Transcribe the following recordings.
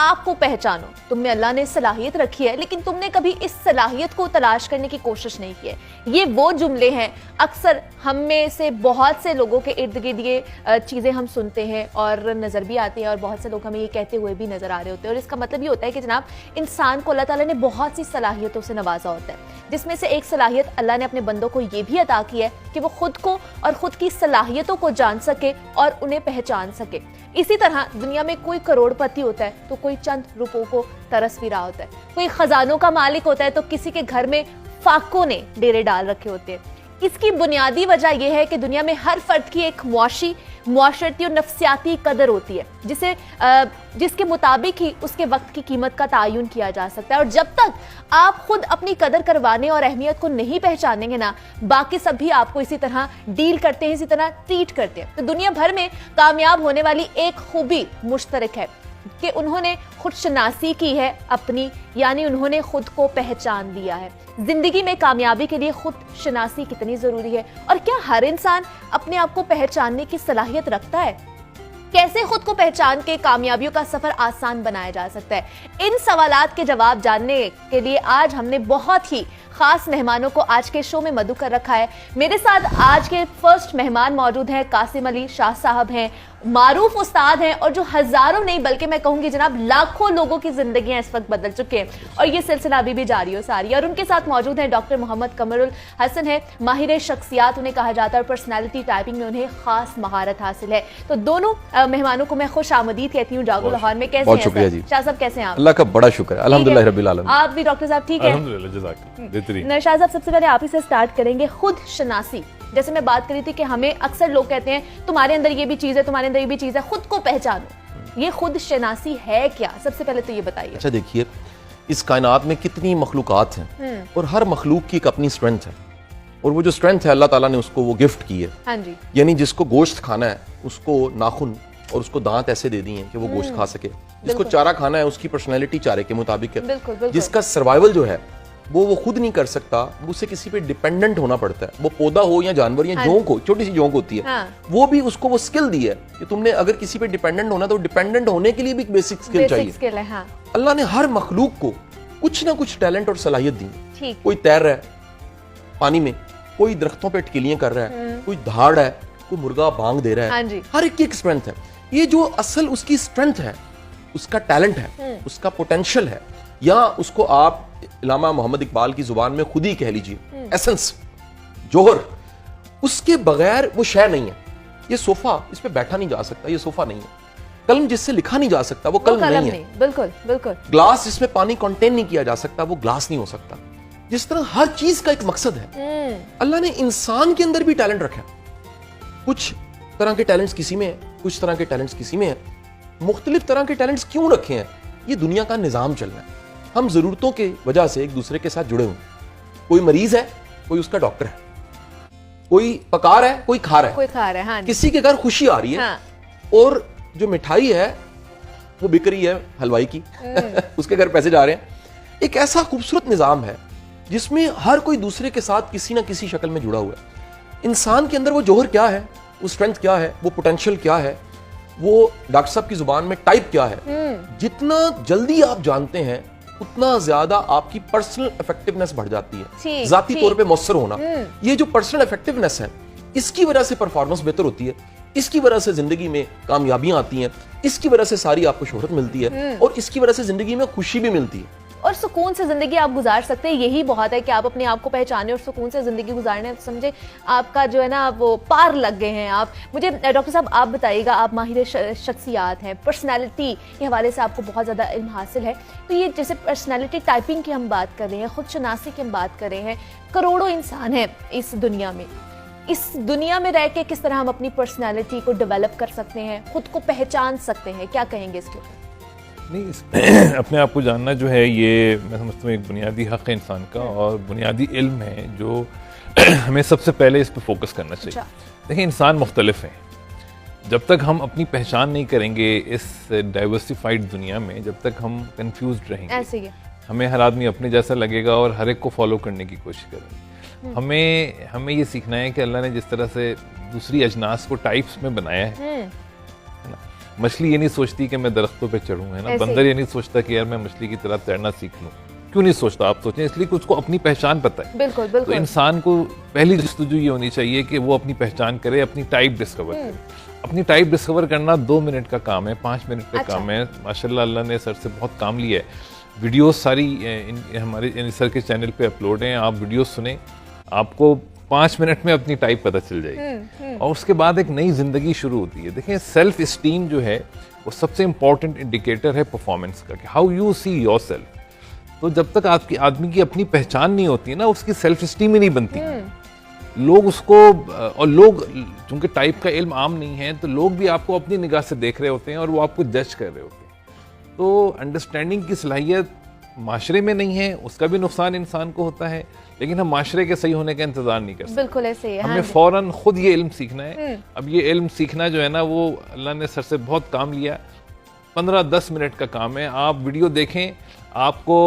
आपको पहचानो। तुम में अल्लाह ने सलाहियत रखी है, लेकिन तुमने कभी इस सलाहियत को तलाश करने की कोशिश नहीं की है। ये वो जुमले हैं, अक्सर हम में से बहुत से लोगों के इर्द गिर्द ये चीज़ें हम सुनते हैं और नज़र भी आती हैं, और बहुत से लोग हमें ये कहते हुए भी नज़र आ रहे होते हैं। और इसका मतलब ये होता है कि जनाब, इंसान को अल्लाह ताला ने बहुत सी सलाहियतों से नवाजा होता है, जिसमें से एक सलाहियत अल्लाह ने अपने बंदों को ये भी अता की है कि वो खुद को और खुद की सलाहियतों को जान सके और उन्हें पहचान सके। इसी तरह दुनिया में कोई करोड़पति होता है तो कोई चंद रुपयों को तरस भी रहा होता है, कोई खजानों का मालिक होता है तो किसी के घर में फाकों ने डेरे डाल रखे होते हैं। इसकी बुनियादी वजह यह है कि दुनिया में हर फर्द की एक मुआशरती और नफ्सियाती कदर होती है, जिसके मुताबिक ही उसके वक्त की कीमत का तायुन किया जा सकता है। और जब तक आप खुद अपनी कदर करवाने और अहमियत को नहीं पहचानेंगे ना, बाकी सब भी आपको इसी तरह डील करते हैं, इसी तरह ट्रीट करते हैं। तो दुनिया भर में कामयाब होने वाली एक खूबी मुश्तरक है कि उन्होंने खुद शनासी की है अपनी, यानी उन्होंने खुद को पहचान लिया है। जिंदगी में कामयाबी के लिए खुद शनासी कितनी जरूरी है, और क्या हर इंसान अपने आप को पहचानने की सलाहियत रखता है? कैसे खुद को पहचान के कामयाबियों का सफर आसान बनाया जा सकता है? इन सवालात के जवाब जानने के लिए आज हमने बहुत ही खास मेहमानों को आज के शो में मदऊ कर रखा है। मेरे साथ आज के फर्स्ट मेहमान मौजूद हैं, कासिम अली शाह साहब हैं, मारूफ उस्ताद हैं, और जो हजारों नहीं बल्कि मैं कहूंगी जनाब लाखों लोगों की जिंदगियां इस वक्त बदल चुके हैं, और ये सिलसिला अभी भी जारी हो सारी। और उनके साथ मौजूद हैं डॉक्टर मोहम्मद कमरुल हसन है, माहिर शख्सियात उन्हें कहा जाता है, और पर्सनैलिटी टाइपिंग में उन्हें खास महारत हासिल है। तो दोनों मेहमानों को मैं खुश आमदीद कहती हूँ जागो लाहौर में। कैसे हैं शाह साहब, कैसे हैं आप? अल्लाह का बड़ा शुक्र है, अल्हम्दुलिल्लाह रब्बिल आलमीन। आप भी डॉक्टर साहब ठीक है? शाह साहब, सबसे पहले आप ही से स्टार्ट करेंगे। खुद शनासी, जैसे मैं बात करी थी कि हमें अक्सर लोग कहते हैं तुम्हारे अंदर ये भी चीज है, तुम्हारे अंदर ये भी चीज है, खुद को पहचानो। ये खुद शनासी है क्या? सबसे पहले तो ये बताइए। अच्छा देखिए, इस कायनात में कितनी मखलूकात हैं और हर मखलूक की एक अपनी स्ट्रेंथ है, और वो जो स्ट्रेंथ है अल्लाह ताला ने उसको वो गिफ्ट की है। हाँ जी। यानी जिसको गोश्त खाना है उसको नाखून और उसको दांत ऐसे दे दिए हैं कि वो गोश्त खा सके, जिसको चारा खाना है उसकी पर्सनैलिटी चारे के मुताबिक है, जिसका सर्वाइवल जो है वो खुद नहीं कर सकता, उसे किसी पे डिपेंडेंट होना पड़ता है, वो पौधा हो या जानवर या जोंक हो, छोटी सी जोंक होती है, वो भी उसको वो स्किल दी है कि तुमने अगर किसी पे डिपेंडेंट होना तो डिपेंडेंट होने के लिए भी बेसिक स्किल चाहिए। अल्लाह ने हर मखलूक को कुछ ना कुछ टैलेंट और सलाहियत दी। कोई तैर रहा है पानी में, कोई दरख्तों पे टिकलियां कर रहा है, कोई धाड़ है, कोई मुर्गा बांग दे रहा है, हर एक की एक स्ट्रेंथ है। ये जो असल उसकी स्ट्रेंथ है, उसका टैलेंट है, उसका पोटेंशियल है, या उसको आप इलामा मोहम्मद इकबाल की जुबान में खुद ही कह लीजिए एसेंस, जोहर, उसके बगैर वो शय नहीं है। ये सोफा, इस पे बैठा नहीं जा सकता, ये सोफा नहीं है। कलम जिससे लिखा नहीं जा सकता, वो कलम नहीं है। बिल्कुल बिल्कुल। ग्लास जिसमें पानी कंटेन नहीं किया जा सकता, वो ग्लास नहीं हो सकता। जिस तरह हर चीज का एक मकसद है, अल्लाह ने इंसान के अंदर भी टैलेंट रखा है। कुछ तरह के टैलेंट्स किसी में है, कुछ तरह के टैलेंट्स किसी में है। मुख्तलिफ तरह के टैलेंट्स क्यों रखे हैं? ये दुनिया का निजाम चल रहा है। हम जरूरतों के वजह से एक दूसरे के साथ जुड़े हुए। कोई मरीज है, कोई उसका डॉक्टर है, कोई पका रहा है, कोई खा रहा है, कोई खा रहा है। हाँ, किसी के घर खुशी आ रही है, और जो मिठाई है वो बिक रही है हलवाई की उसके घर पैसे जा रहे हैं। एक ऐसा खूबसूरत निजाम है जिसमें हर कोई दूसरे के साथ किसी ना किसी शक्ल में जुड़ा हुआ है। इंसान के अंदर वो जोहर क्या है, वो स्ट्रेंथ क्या है, वो पोटेंशियल क्या है, वो डॉक्टर साहब की जुबान में टाइप क्या है। जितना जल्दी आप जानते हैं उतना ज्यादा आपकी पर्सनल इफेक्टिवनेस बढ़ जाती है, जाती तौर पे मौसर होना। ये जो पर्सनल इफेक्टिवनेस है, इसकी वजह से परफॉर्मेंस बेहतर होती है, इसकी वजह से जिंदगी में कामयाबियां आती हैं, इसकी वजह से सारी आपको शोहरत मिलती है, और इसकी वजह से जिंदगी में खुशी भी मिलती है, और सुकून से जिंदगी आप गुजार सकते हैं। यही बहुत है कि आप अपने आप को पहचाने और सुकून से जिंदगी गुजारने, समझे आपका जो है ना वो पार लग गए हैं आप। मुझे डॉक्टर साहब आप बताइएगा, आप माहिर शख्सियात हैं, पर्सनैलिटी के हवाले से आपको बहुत ज़्यादा इल्म हासिल है, तो ये जैसे पर्सनैलिटी टाइपिंग की हम बात कर रहे हैं, खुद शनासी की हम बात कर रहे हैं, करोड़ों इंसान हैं इस दुनिया में। इस दुनिया में रह के किस तरह हम अपनी पर्सनैलिटी को डेवलप कर सकते हैं, खुद को पहचान सकते हैं, क्या कहेंगे इसके ऊपर? नहीं, अपने आप को जानना जो है, ये मैं समझता हूँ एक बुनियादी हक़ है इंसान का, और बुनियादी इल्म है जो हमें सबसे पहले इस पर फोकस करना चाहिए। देखिए, इंसान मुख्तलिफ हैं। जब तक हम अपनी पहचान नहीं करेंगे इस डाइवर्सिफाइड दुनिया में, जब तक हम कंफ्यूज्ड रहेंगे, ऐसे ही हमें हर आदमी अपने जैसा लगेगा और हर एक को फॉलो करने की कोशिश करेंगे। हमें ये सीखना है कि अल्लाह ने जिस तरह से दूसरी अजनास को टाइप्स में बनाया है ना, मछली ये नहीं सोचती कि मैं दरख्तों पे चढ़ूं, है ना। ऐसे बंदर ये नहीं सोचता कि यार मैं मछली की तरह तैरना सीख लूं। क्यों नहीं सोचता? आप सोचें, इसलिए कि उसको अपनी पहचान पता है। बिल्कुल तो बिल्कुल। इंसान को पहली जस्तुजू ये होनी चाहिए कि वो अपनी पहचान करे, अपनी टाइप डिस्कवर करे। अपनी टाइप डिस्कवर करना 2 मिनट का काम है, 5 मिनट का काम है। माशाल्लाह अल्लाह ने सर से बहुत काम लिया है। वीडियोस सारी हमारे सर के चैनल पे अपलोड हैं, आप वीडियोस सुने, आपको 5 मिनट में अपनी टाइप पता चल जाएगी। और उसके बाद एक नई जिंदगी शुरू होती है। देखिए, सेल्फ स्टीम जो है वो सबसे इंपॉर्टेंट इंडिकेटर है परफॉर्मेंस का, कि how you see your self. तो जब तक आपकी आदमी की अपनी पहचान नहीं होती है ना, उसकी सेल्फ स्टीम ही नहीं बनती। लोग उसको, और लोग चूंकि टाइप का इल्म आम नहीं है, तो लोग भी आपको अपनी निगाह से देख रहे होते हैं और वो आपको जज कर रहे होते हैं। तो अंडरस्टैंडिंग की सलाहियत माशरे में नहीं है, उसका भी नुकसान इंसान को होता है, लेकिन हम माशरे के सही होने का इंतजार नहीं कर सकते। बिल्कुल ऐसे ही है। हमें फौरन खुद ये इल्म सीखना है। अब ये इल्म सीखना जो है ना, वो अल्लाह ने सर से बहुत काम लिया। 15-10 मिनट का काम है। आप वीडियो देखें, आपको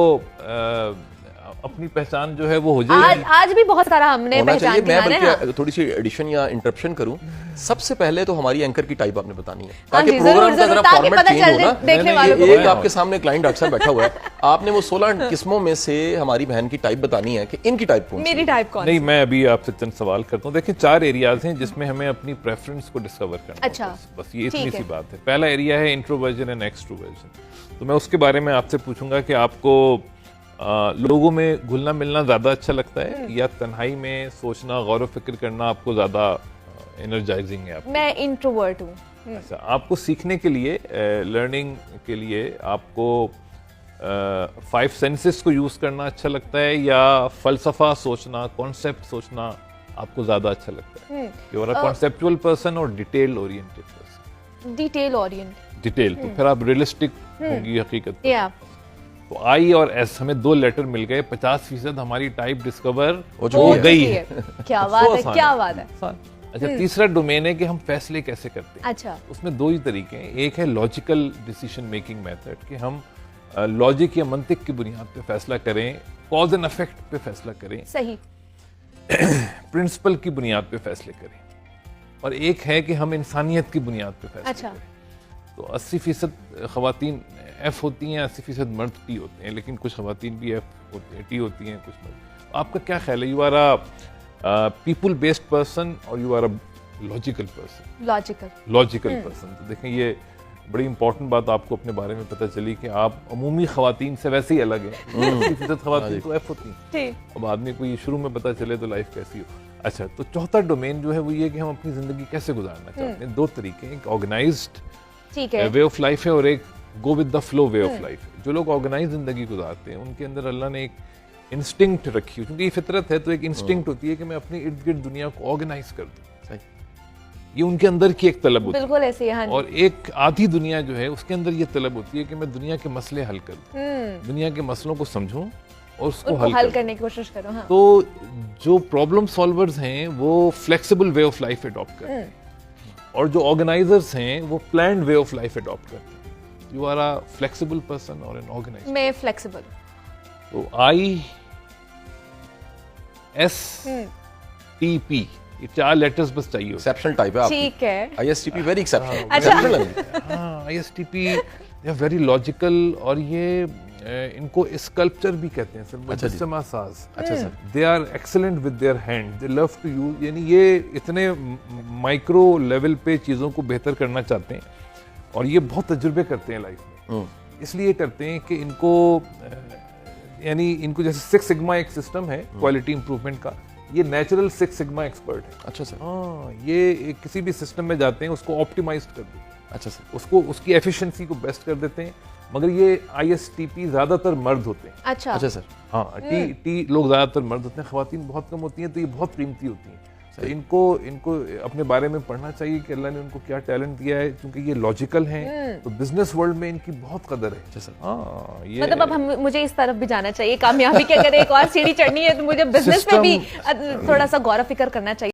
अपनी पहचान जो है वो हो जाएगी। आज भी बहुत सारा हमने पहचान की। मैं बल्कि थोड़ी सी एडिशन या इंटरप्शन करूं। सबसे पहले तो हमारी एंकर की टाइप आपने बतानी है, ताकि प्रोग्राम का जरा फॉर्मेट चेंज हो ना। देखने वालों को एक आपके सामने क्लाइंट डॉक्टर साहब बैठा हुआ है, आपने वो 16 किस्मों में से हमारी बहन की टाइप बतानी है कि इनकी टाइप कौन सी है। मेरी टाइप कौन? नहीं, मैं अभी आपसे चंद सवाल करता हूँ। देखिए, 4 एरियाज हैं जिसमें हमें अपनी प्रेफरेंस को डिस्कवर करना है। अच्छा, बस ये इतनी सी बात है। पहला एरिया है इंट्रोवर्जन एंड एक्सट्रोवर्जन। तो मैं उसके बारे में आपसे पूछूंगा कि आपको लोगों में घुलना मिलना ज्यादा अच्छा लगता है, या तन्हाई में सोचना, गौर व फिक्र करना आपको ज्यादा एनर्जाइजिंग है? आपको? मैं इंट्रोवर्ट हूँ। अच्छा, आपको सीखने के लिए, लर्निंग के लिए आपको 5 सेंसेस को यूज करना अच्छा लगता है, या फलसफा सोचना, कॉन्सेप्ट सोचना आपको ज्यादा अच्छा लगता है? You are a conceptual person और detail oriented person? Detail oriented. Detail, तो फिर आप रियलिस्टिक होंगी हकीकत में। या तो आई और एस, हमें 2 लेटर मिल गए, 50% हमारी टाइप डिस्कवर हो गई है। क्या बात है, क्या बात है। अच्छा, तीसरा डोमेन है कि हम फैसले कैसे करते हैं। अच्छा, उसमें 2 ही तरीके हैं। एक है लॉजिकल डिसीजन मेकिंग मेथड, कि हम लॉजिक या मंतिक की बुनियाद पे फैसला करें, कॉज एंड इफेक्ट पे फैसला करें, सही, प्रिंसिपल की बुनियाद पे फैसले करें। और एक है कि हम इंसानियत की बुनियाद पे फैसले करें। तो 80% खवातीन एफ होती हैं, 80% मर्द टी होते हैं, लेकिन कुछ खवातीन भी एफ होती हैं, टी होती हैं, कुछ मर्द। आपका क्या ख्याल है? You are a people based person और you are a logical person? Logical person. तो देखें, ये बड़ी इंपॉर्टेंट बात आपको अपने बारे में पता चली कि आप अमूमी खवातीन से वैसे ही अलग हैं। 80% खवातीन तो एफ होती हैं। अब आदमी को ये शुरू में पता चले तो लाइफ कैसी हो। अच्छा, तो चौथा डोमेन जो है वो ये कि हम अपनी जिंदगी कैसे गुजारना चाहते हैं। 2 तरीके हैं, एक ऑर्गेनाइज्ड वे ऑफ लाइफ है और एक go with the flow way of life. जो लोग ऑर्गेनाइज जिंदगी गुजारते हैं, उनके अंदर अल्लाह ने एक इंस्टिंक्ट रखी है, क्योंकि ये फितरत है, तो एक इंस्टिंक्ट होती है कि मैं अपने इर्द गिर्द दुनिया को ऑर्गेनाइज कर दूं। ये उनके अंदर की एक तलब होती है। बिल्कुल ऐसे ही। और एक आधी दुनिया जो है उसके अंदर ये तलब होती है कि मैं दुनिया के मसले हल कर दूं, दुनिया के मसलों को समझूं और उसको हल करने की कोशिश करो। हाँ। तो जो प्रॉब्लम सॉल्वर्स हैं वो flexible way of life adopt करते हैं, और जो ऑर्गेनाइजर्स हैं वो planned way of life adopt करते हैं। You are a flexible person और एन ऑर्गेनाइजर? मैं फ्लेक्सिबल। तो आई एस टी पी, ये 4 लेटर्स बस चाहिए। एक्सेप्शनल टाइप है आपकी। ठीक है। ISTP very exceptional. अच्छा। हाँ, ISTP they are very logical, और ये इनको स्कल्पचर भी कहते हैं सर, मुजस्समा साज। अच्छा sir. They are excellent with their hand, they love to use, यानी ये इतने माइक्रो लेवल पे चीज़ों को बेहतर करना चाहते हैं, और ये बहुत तजुर्बे करते हैं लाइफ में। इसलिए करते हैं कि इनको यानी इनको जैसे 6 सिग्मा एक सिस्टम है क्वालिटी इंप्रूवमेंट का, ये नेचुरल 6 सिग्मा एक्सपर्ट है। अच्छा सर। हाँ, ये किसी भी सिस्टम में जाते हैं, उसको ऑप्टिमाइज कर देते हैं। अच्छा सर। उसको उसकी एफिशिएंसी को बेस्ट कर देते हैं। मगर ये ISTP ज्यादातर मर्द होते हैं। अच्छा। अच्छा सर। हाँ, टी लोग ज्यादातर मर्द होते हैं, खवातीन बहुत कम होती हैं, तो ये बहुत कीमती होती हैं। तो इनको अपने बारे में पढ़ना चाहिए कि अल्लाह ने उनको क्या टैलेंट दिया है, क्योंकि ये लॉजिकल हैं, तो बिजनेस वर्ल्ड में इनकी बहुत कदर है। अच्छा सर। हाँ, ये मतलब अब मुझे इस तरफ भी जाना चाहिए, कामयाबी की अगर एक और सीढ़ी चढ़नी है तो मुझे बिजनेस में भी थोड़ा सा गौर फिक्र करना चाहिए।